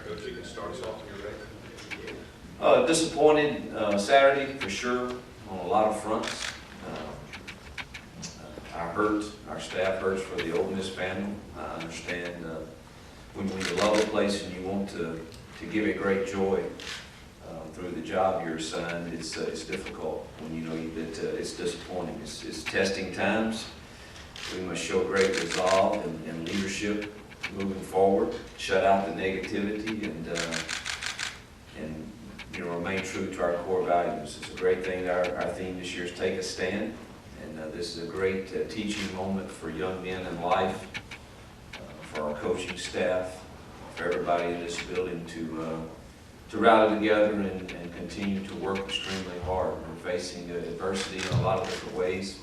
Coach, you can start us off when you're ready. Disappointed Saturday for sure on a lot of fronts. Our staff hurts for the Ole Miss family. I understand when you love a place and you want to give it great joy through the job you're assigned, it's difficult when you know that it's disappointing. It's testing times. We must show great resolve and leadership moving forward, shut out the negativity, and remain true to our core values. It's a great thing that our theme this year is Take a Stand, and this is a great teaching moment for young men in life, for our coaching staff, for everybody in this building to rally together and continue to work extremely hard. We're facing adversity in a lot of different ways,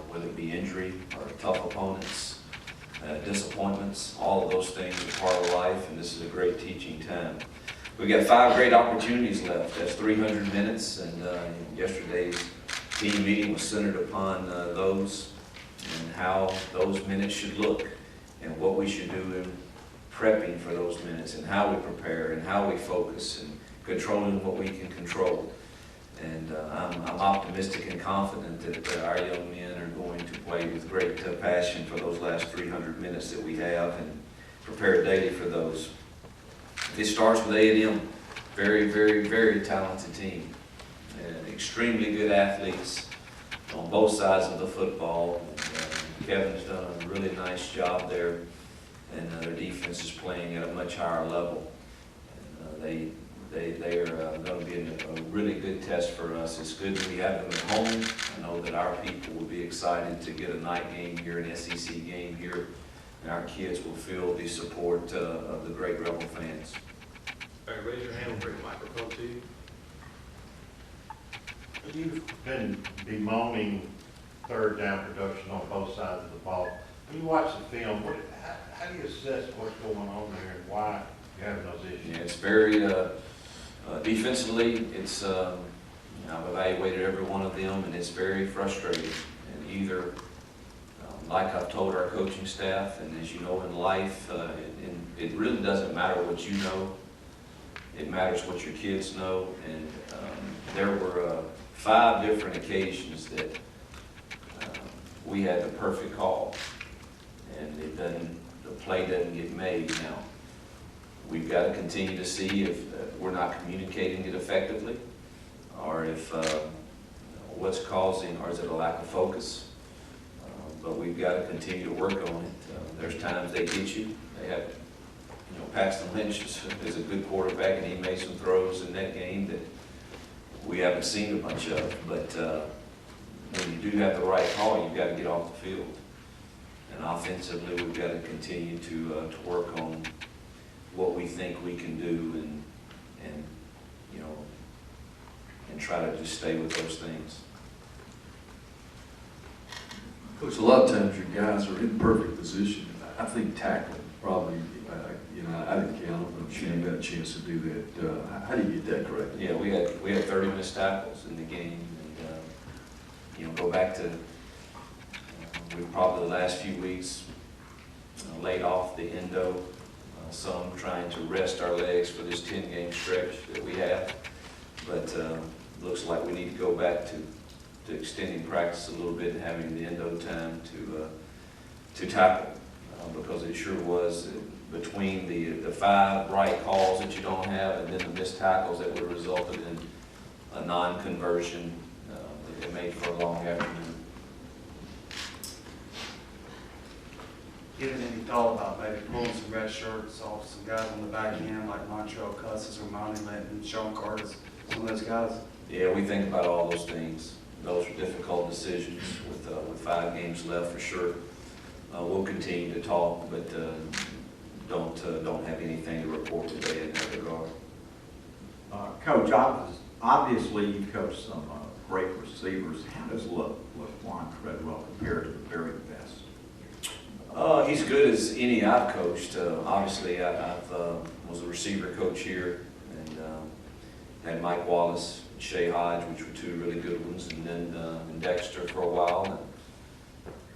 whether it be injury or tough opponents, disappointments. All of those things are part of life, and this is a great teaching time. We've got 5 great opportunities left. That's 300 minutes, and yesterday's team meeting was centered upon those and how those minutes should look and what we should do in prepping for those minutes and how we prepare and how we focus and controlling what we can control. And I'm optimistic and confident that our young men are going to play with great passion for those last 300 minutes that we have and prepare daily for those. It starts with A&M, very, very, very talented team, and extremely good athletes on both sides of the football. And, Kevin's done a really nice job there, and their defense is playing at a much higher level. And, they are going to be a really good test for us. It's good that we have them at home. I know that our people will be excited to get a night game here, an SEC game here, and our kids will feel the support of the great Rebel fans. All right, raise your hand, we'll bring the microphone to you. You've been bemoaning third down production on both sides of the ball. When you watch the film, how do you assess what's going on there and why you're having those issues? Yeah, it's very defensively. It's I've evaluated every one of them, and it's very frustrating. And either, like I've told our coaching staff, and as you know in life, it really doesn't matter what you know. It matters what your kids know. And there were 5 different occasions that we had the perfect call, and the play doesn't get made. Now, we've got to continue to see if we're not communicating it effectively, or if what's causing, or is it a lack of focus? But we've got to continue to work on it. There's times they get you. They have, Paxton Lynch is a good quarterback, and he made some throws in that game that we haven't seen a bunch of. But when you do have the right call, you've got to get off the field. And offensively, we've got to continue to work on what we think we can do, and try to just stay with those things. Coach, a lot of times your guys are in perfect position. I think tackling probably, I didn't count them, but I'm sure you got a chance to do that. How do you get that correct? Yeah, we had 30 missed tackles in the game, and go back to we probably the last few weeks laid off the endo, some trying to rest our legs for this 10-game stretch that we have, but looks like we need to go back to extending practice a little bit and having the endo time to tackle, because it sure was between the 5 right calls that you don't have and then the missed tackles that would have resulted in a non-conversion that they made for a long afternoon. Given any thought about maybe pulling some red shirts off some guys on the back end like Montreal Cusses or Monty Linton, Sean Curtis, some of those guys? Yeah, we think about all those things. Those are difficult decisions with 5 games left for sure. We'll continue to talk, but don't have anything to report today in that regard. Coach, obviously you coached some great receivers. How does LaQuan Treadwell compare to the very best? He's good as any I've coached. Obviously, I was a receiver coach here, and had Mike Wallace, and Shea Hodge, which were 2 really good ones, and then Dexter for a while,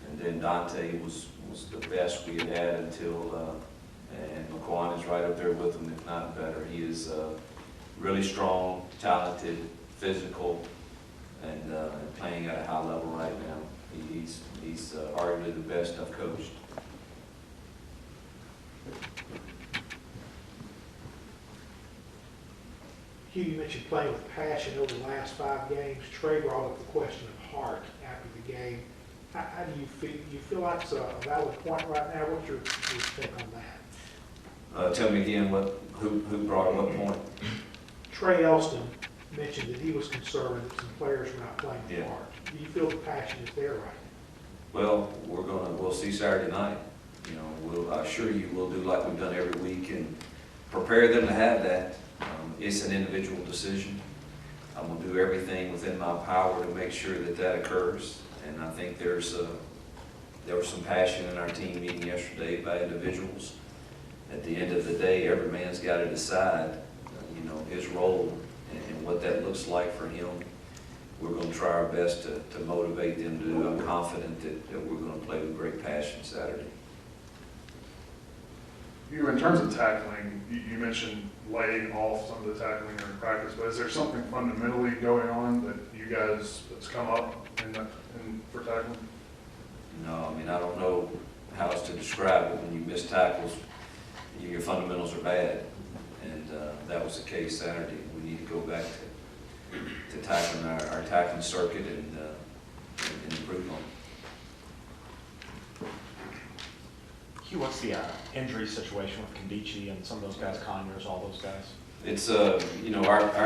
and then Dante was the best we had until, and McQuan is right up there with him, if not better. He is really strong, talented, physical, and playing at a high level right now. He's arguably the best I've coached. Hugh, you mentioned playing with passion over the last 5 games. Trey brought up the question of heart after the game. How do you feel? Do you feel like it's a valid point right now? What's your take on that? Tell me again, who brought up what point? Trey Elston mentioned that he was concerned that some players were not playing with Yeah. heart. Do you feel the passion is there right Well, we'll see Saturday night. You know, I assure you, we'll do like we've done every week and prepare them to have that. It's an individual decision. I'm gonna do everything within my power to make sure that that occurs. And I think there was some passion in our team meeting yesterday by individuals. At the end of the day, every man's got to decide, his role and what that looks like for him. We're going to try our best to motivate them to do. I'm confident that we're going to play with great passion Saturday. You, in terms of tackling, you mentioned laying off some of the tackling during practice, but is there something fundamentally going on that you guys, that's come up for tackling? No, I mean, I don't know how else to describe it. When you miss tackles, your fundamentals are bad. And that was the case Saturday. We need to go back to tackling our tackling circuit and improve on it. Hugh, what's the injury situation with Kandichi and some of those guys, Conyers, all those guys? It's, our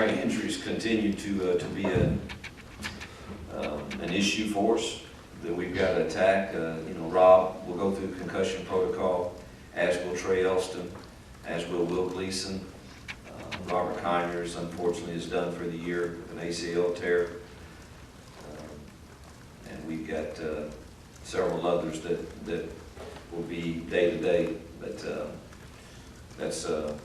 injuries continue to be an issue for us that we've got to attack. Rob will go through concussion protocol, as will Trey Elston, as will Will Gleason. Robert Conyers, unfortunately, is done for the year with an ACL tear. And we've got several others that will be day-to-day, but that's an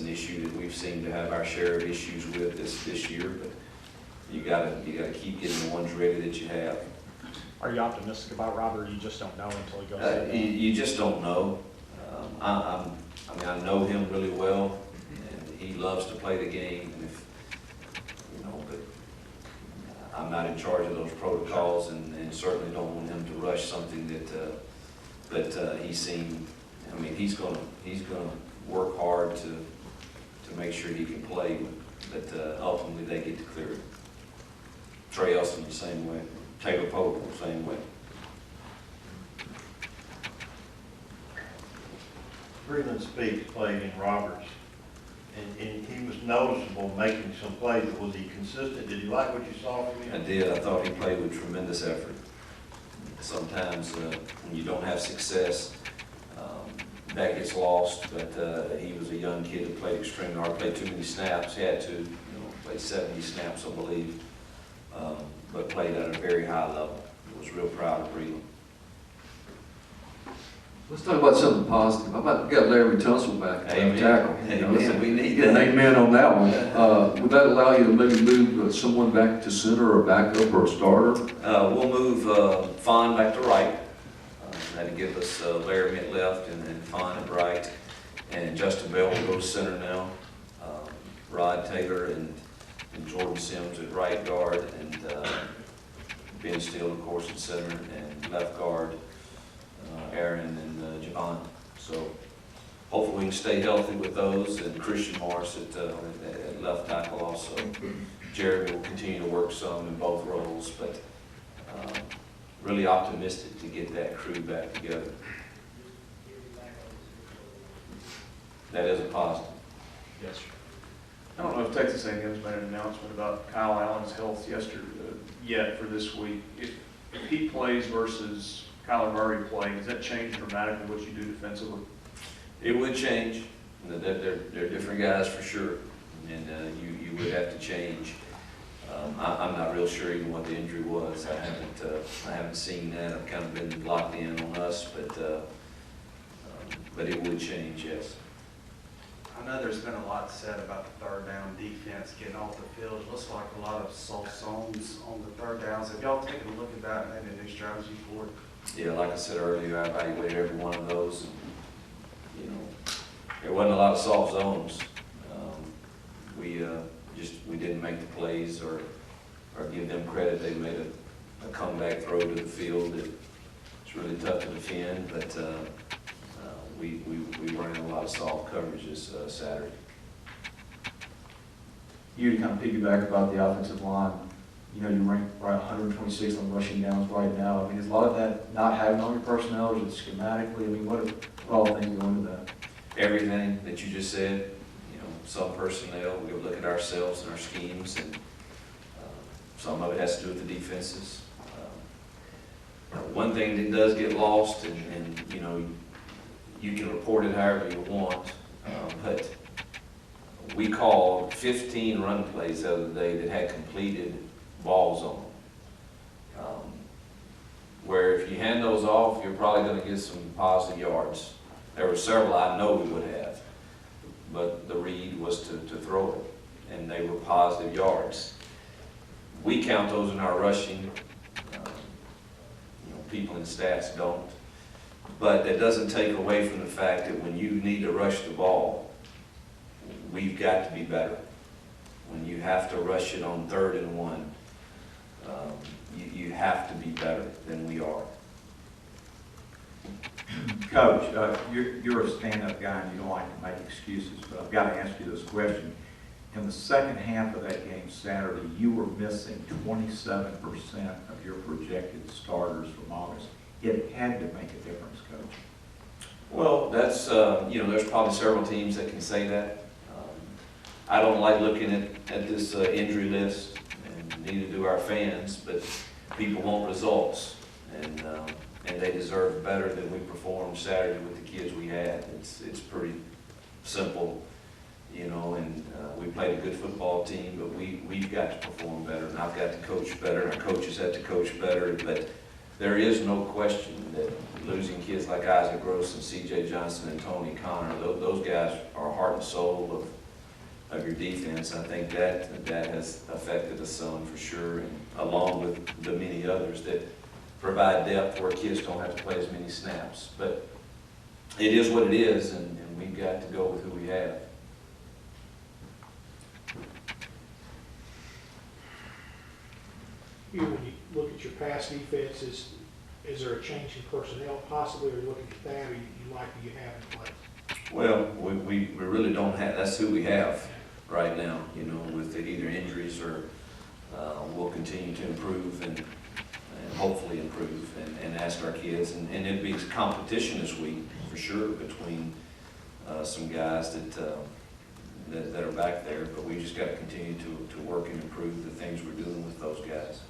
issue that we've seemed to have our share of issues with this year, but you gotta keep getting the ones ready that you have. Are you optimistic about Robert, or you just don't know until he goes in? You just don't know. I know him really well, and he loves to play the game. And but I'm not in charge of those protocols, and certainly don't want him to rush something that he's seen. I mean, he's gonna work hard to make sure he can play, but ultimately they get to clear it. Trey Elston the same way. Taylor Pope the same way. Breland Speaks played in Roberts, and he was noticeable making some plays. Was he consistent? Did you like what you saw from him? I did. I thought he played with tremendous effort. Sometimes when you don't have success, that gets lost, but he was a young kid who played extremely hard, played too many snaps. He had to, played 70 snaps, I believe, but played at a very high level. I was real proud of Breland. Let's talk about something positive. How about we got Larry Tunsil back at Amen. tackle? Amen. We need Get an that. amen on that one. Would that allow you to maybe move someone back to center or backup or a starter? We'll move Fawn back to right. That'll give us Larry at left and Fawn at right. And Justin Bell will go to center now. Rod Taylor and Jordan Sims at right guard. And Ben Steele, of course, at center. And left guard, Aaron and Javon. So hopefully we can stay healthy with those. And Christian Morris at left tackle also. Jeremy will continue to work some in both roles, but really optimistic to get that crew back together. That is a positive. Yes, sir. I don't know if Texas A&M's made an announcement about Kyle Allen's health yet for this week. If he plays versus Kyler Murray playing, does that change dramatically what you do defensively? It would change. They're different guys for sure, and you would have to change. I'm not real sure even what the injury was. I haven't seen that. I've kind of been locked in on us, but it would change, yes. I know there's been a lot said about the third down defense getting off the field. It looks like a lot of soft zones on the third downs. Have y'all taken a look at that and maybe a new strategy for it? Yeah, like I said earlier, I evaluated every one of those, and wasn't a lot of soft zones. We didn't make the plays or give them credit. They made a comeback throw to the field that it's really tough to defend, but we weren't in a lot of soft coverages Saturday. You to kind of piggyback about the offensive line, you know, you rank right 126 on rushing downs right now. I mean, is a lot of that not having all your personnel, or is it schematically? I mean, what all things go into that? Everything that you just said, you know, some personnel, we look at ourselves and our schemes, and some of it has to do with the defenses. One thing that does get lost, and you know, you can report it however you want, but we called 15 run plays the other day that had completed balls on them. Where if you hand those off, you're probably going to get some positive yards. There were several I know we would have, but the read was to throw it, and they were positive yards. We count those in our rushing. People in stats don't. But that doesn't take away from the fact that when you need to rush the ball, we've got to be better. When you have to rush it on 3rd and 1, you have to be better than we are. Coach, you're a stand-up guy and you don't like to make excuses, but I've got to ask you this question. In the second half of that game Saturday, you were missing 27% of your projected starters from August. It had to make a difference, Coach. Well, that's, you know, there's probably several teams that can say that. I don't like looking at this injury list, and neither do our fans, but people want results, and they deserve better than we performed Saturday with the kids we had. It's pretty simple. You know, and we played a good football team, but we've got to perform better, and I've got to coach better, and our coaches have to coach better. But there is no question that losing kids like Isaac Gross and C.J. Johnson and Tony Connor, those guys are heart and soul of your defense. I think that has affected us some for sure, and along with the many others that provide depth where kids don't have to play as many snaps. But it is what it is, and we've got to go with who we have. Hugh, when you look at your pass defense, is there a change in personnel possibly, or you looking at that, or you like what you have in place? Well, we really don't have, that's who we have right now, you know, with either injuries or we'll continue to improve and hopefully improve and ask our kids. And it'd be competition this week for sure between some guys that are back there, but we just got to continue to work and improve the things we're doing with those guys.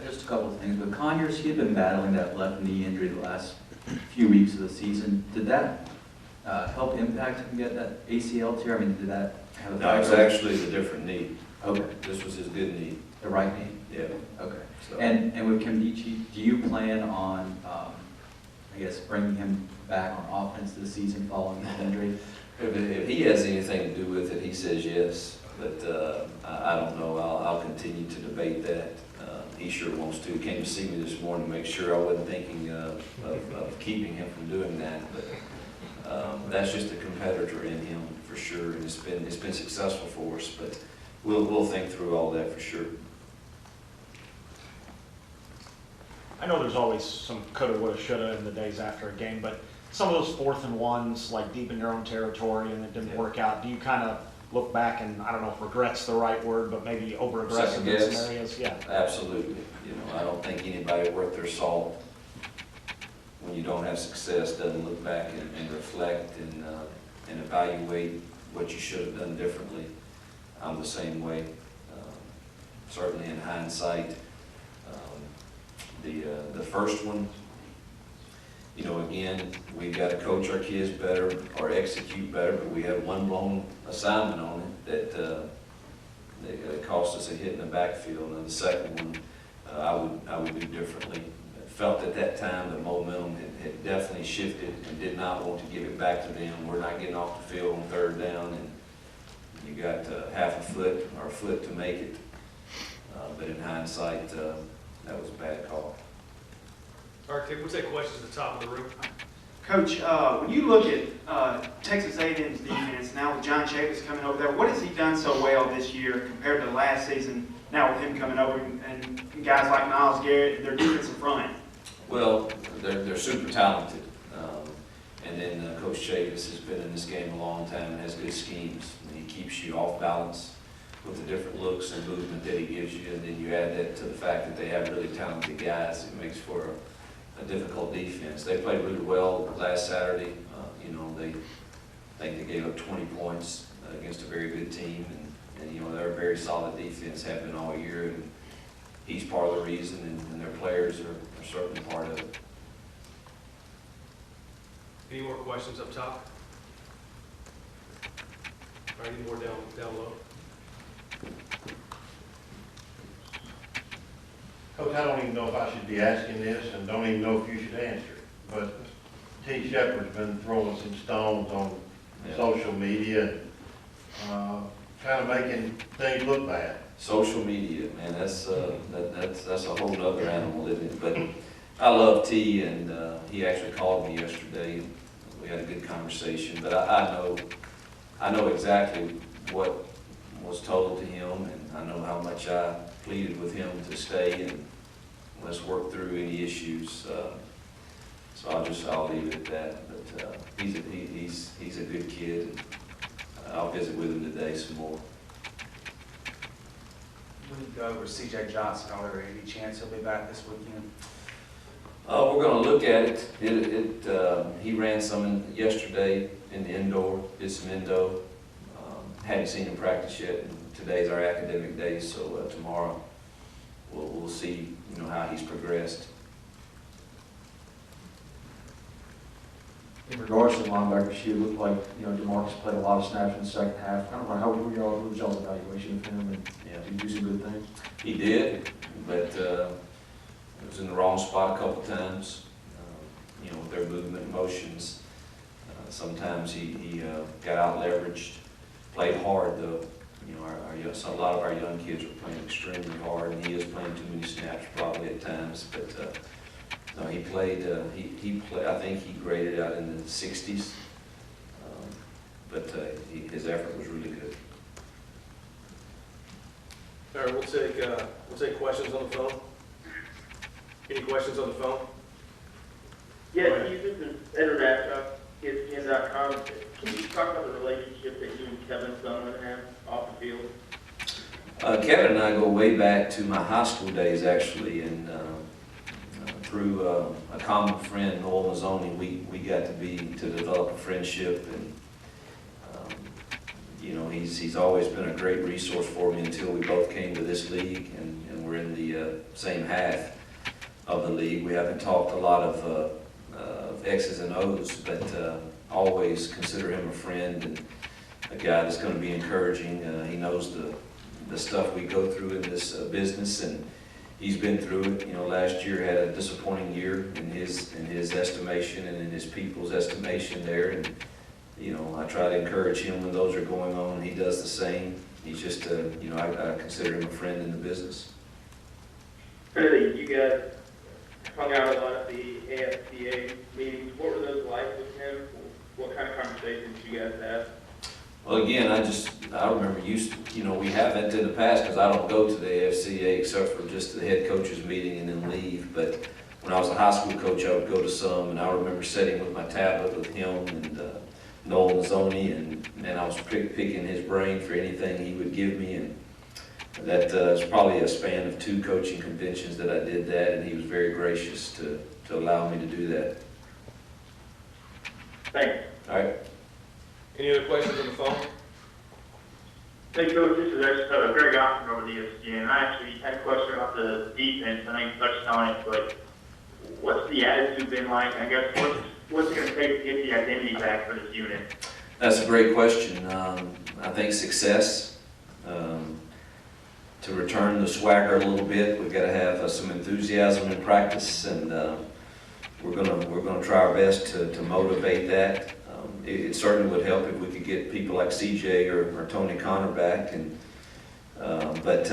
Just a couple of things, but Conyers, he had been battling that left knee injury the last few weeks of the season. Did that help impact him get that ACL tear? I mean, did that have a No, it's actually the different knee. Okay. This was his good knee. The right knee? Yeah. Okay. So. And with Kimdichie, do you plan on, I guess, bringing him back on offense this season following his injury? If he has anything to do with it, he says yes, but I don't know. I'll continue to debate that. He sure wants to. He came to see me this morning to make sure I wasn't thinking of keeping him from doing that, but that's just a competitor in him for sure, and it's been successful for us, but we'll think through all that for sure. I know there's always some coulda, woulda, shoulda in the days after a game, but some of those 4th and 1s, like deep in your own territory and it didn't work out, do you kind of look back and, I don't know if regret's the right word, but maybe over-aggressive in some areas? Yeah. Absolutely. You know, I don't think anybody worth their salt, when you don't have success, doesn't look back and reflect and evaluate what you should have done differently. I'm the same way. Certainly in hindsight, the first one, you know, again, we've got to coach our kids better or execute better, but we had one blown assignment on it that cost us a hit in the backfield. And the second one, I would do differently. I felt at that time the momentum had definitely shifted and did not want to give it back to them. We're not getting off the field on 3rd down, and you got half a foot or a foot to make it. But in hindsight, that was a bad call. All right, we'll take questions at the top of the room. Coach, when you look at Texas A&M's defense, now with John Chavis coming over there, what has he done so well this year compared to last season, now with him coming over and guys like Miles Garrett and their defensive front? Well, they're super talented. And then Coach Chavis has been in this game a long time and has good schemes. And he keeps you off balance with the different looks and movement that he gives you. And then you add that to the fact that they have really talented guys. It makes for a difficult defense. They played really well last Saturday. They think they gave up 20 points against a very good team. And they're a very solid defense, have been all year. And he's part of the reason, and their players are certainly part of it. Any more questions up top? All right, any more down low? Coach, I don't even know if I should be asking this, and don't even know if you should answer it, but T. Shepard's been throwing some stones on social media, kind of making things look bad. Social media, man, that's a whole other animal, isn't it? But I love T, and he actually called me yesterday. We had a good conversation, but I know exactly what was told to him, and I know how much I pleaded with him to stay and let's work through any issues. So I'll leave it at that. But he's a good kid. And I'll visit with him today some more. When you go over C.J. Johnson, are there any chance he'll be back this weekend? We're going to look at it. He ran some yesterday in the indoor, did some indo. Hadn't seen him practice yet. And today's our academic day, so tomorrow we'll see how he's progressed. In regards to the linebackers, it looked like, DeMarcus played a lot of snaps in the second half. I don't know, what was y'all's evaluation of him, and did he do some good things? He did, but it was in the wrong spot a couple times. With their movement and motions. Sometimes he got out leveraged, played hard though. A lot of our young kids are playing extremely hard, and he is playing too many snaps probably at times. But no, he played. He played. I think he graded out in the 60s. But his effort was really good. All right, we'll take questions on the phone. Any questions on the phone? Yeah, you did the international ESPN.com. Can you talk about the relationship that you and Kevin Sumlin have off the field? Kevin and I go way back to my high school days, actually, and through a common friend, Noel Mazzoni, we got to develop a friendship, and he's always been a great resource for me until we both came to this league, and we're in the same half of the league. We haven't talked a lot of X's and O's, but always consider him a friend and a guy that's going to be encouraging. He knows the stuff we go through in this business, and he's been through it. Last year had a disappointing year in his estimation and in his people's estimation there, and I try to encourage him when those are going on. He does the same. He's just I consider him a friend in the business. Clearly, you guys hung out a lot at the AFCA meetings. What were those like with him? What kind of conversations did you guys have? Well, again, I remember we haven't in the past because I don't go to the AFCA except for just the head coaches meeting and then leave. But when I was a high school coach, I would go to some, and I remember sitting with my tablet with him and Noel Mazzoni, and I was picking his brain for anything he would give me. And that was probably a span of 2 coaching conventions that I did that, and he was very gracious to allow me to do that. Thanks. All right. Any other questions on the phone? Hey, Coach, this is Greg Austin over the ESPN. I actually had a question about the defense. I know you touched on it, but what's the attitude been like? I guess what's it going to take to get the identity back for this unit? That's a great question. I think success, to return the swagger a little bit, we've got to have some enthusiasm in practice, and we're gonna try our best to motivate that. It certainly would help if we could get people like CJ or Tony Connor back, but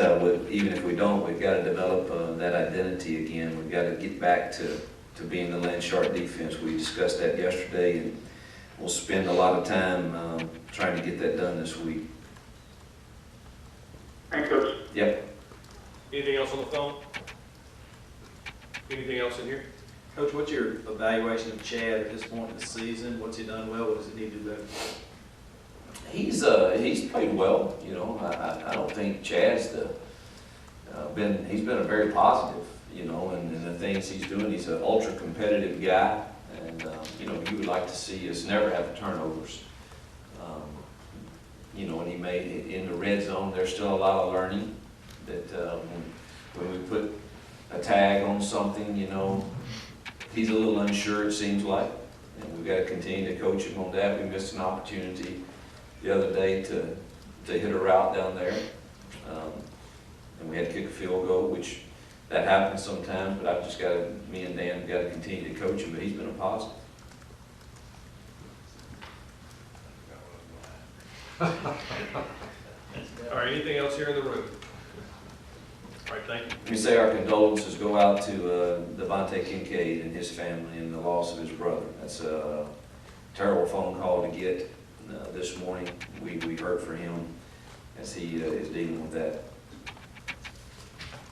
even if we don't, we've got to develop that identity again. We've got to get back to to being the land sharp defense. We discussed that yesterday, and we'll spend a lot of time trying to get that done this week. Thanks, Coach. Yep. Anything else on the phone? Anything else in here? Coach, what's your evaluation of Chad at this point in the season? What's he done well? What does he need to do better? He's played well, you know. I don't think Chad's he's been a very positive, you know, and the things he's doing. He's an ultra competitive guy, and you know, you would like to see us never have turnovers. You know, and he made in the red zone. There's still a lot of learning that when we put a tag on something, you know, he's a little unsure, it seems like, and we've got to continue to coach him on that. We missed an opportunity the other day to hit a route down there, and we had to kick a field goal, which that happens sometimes, but I've just got to, me and Dan have got to continue to coach him, but he's been a positive. All right, anything else here in the room? All right, thank you. We say our condolences go out to Devontae Kincaid and his family and the loss of his brother. That's a terrible phone call to get this morning. We heard from him as he is dealing with that.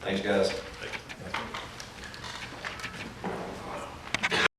Thanks, guys.